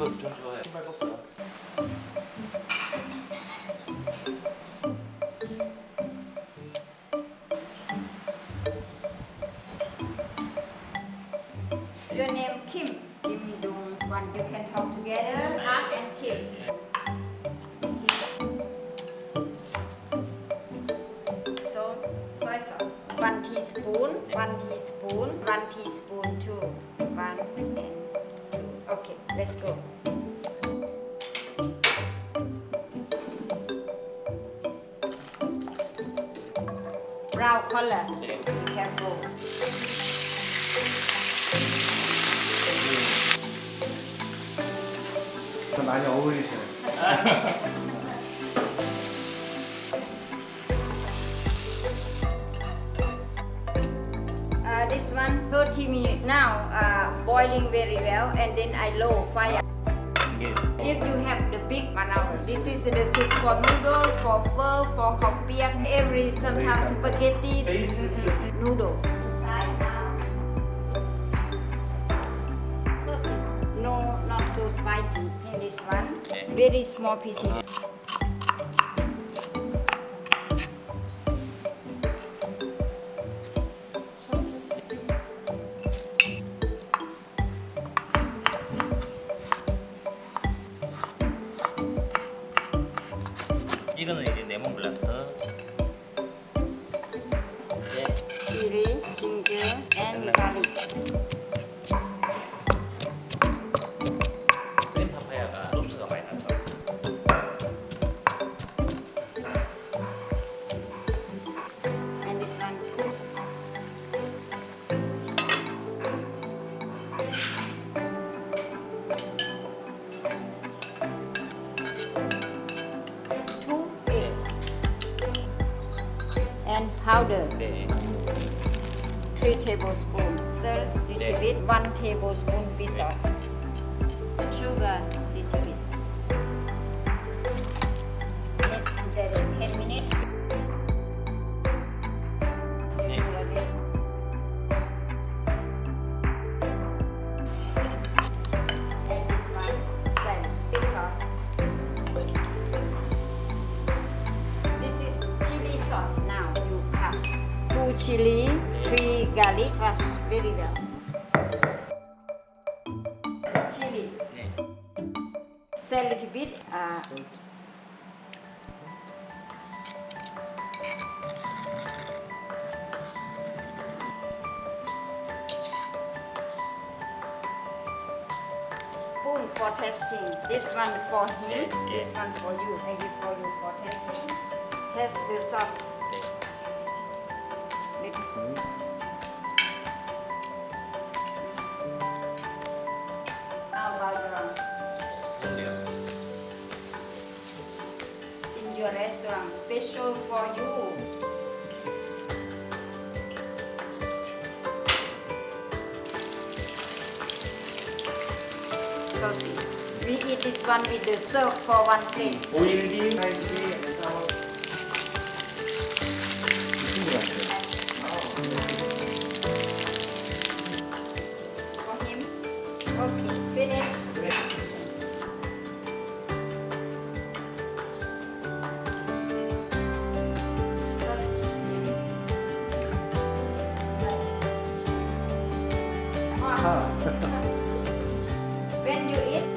저도 좀 좋아해요. 신발 벗고요. Your name Kim. Kim Dong One. You can talk together. Park and Kim. So soy sauce. 1 teaspoon. 1 teaspoon. 1 teaspoon too. 1 and 2. Okay, let's go. Brown color. 네. Careful. 많이 어울리시네. This one 30 minutes now, boiling very well, and then I low fire. If you have the big one, this is the soup for noodle, for pho, for khao every sometimes spaghetti, noodle. Inside now, sauces. No, not so spicy. In this one, very small pieces. 이거는 이제 레몬글라스. 네. Chili, ginger, and garlic. 그린 파파야가 소스가 많이 나죠. And this one cook. Two eggs and powder. 네. 3 tablespoons. Salt little bit. 1 tablespoon fish sauce. Sugar little bit. Next put that in 10 minutes. 네. Like this. And this one, salt, fish sauce. This is chili sauce. Now you crush 2 chili, 3 garlic, crush very well. Chili, 네. salt little bit. Spoon for testing. This one for him. This one for you. I give for you for testing. Test the sauce. Little. How about your 좋은데요. in your restaurant special for you? Saucy. We eat this one with the serve for one plate. 오일리, 갈치, 해서 친구한테. For him. Okay, finish. When you eat,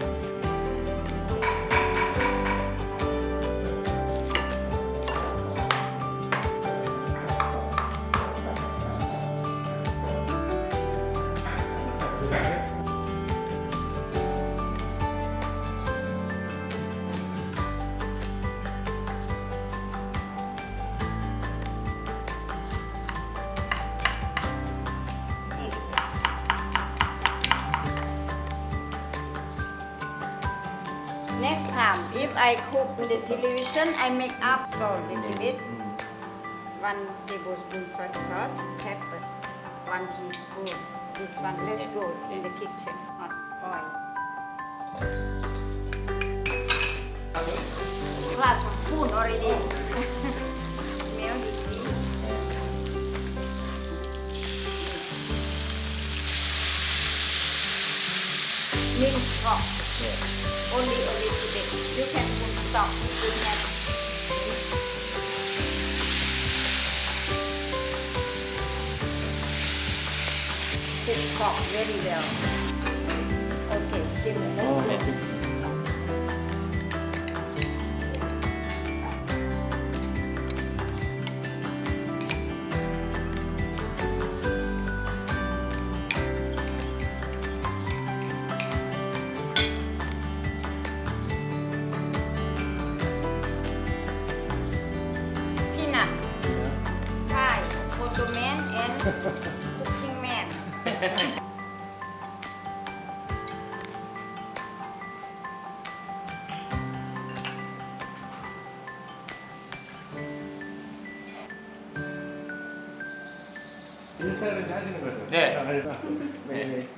next time, if I cook with the television, I make up salt a little bit. 1 tablespoon soy sauce, pepper, 1 teaspoon. This one, let's go in the kitchen. Hot oil. Glass of spoon already. Smell, you see. Minced pork. only a little bit. You can put stock if you have. Cook pork very well. Okay, give me this. Peanut, pie, photo man and cooking man. 인스타그램 하시는 거죠? 네. 네.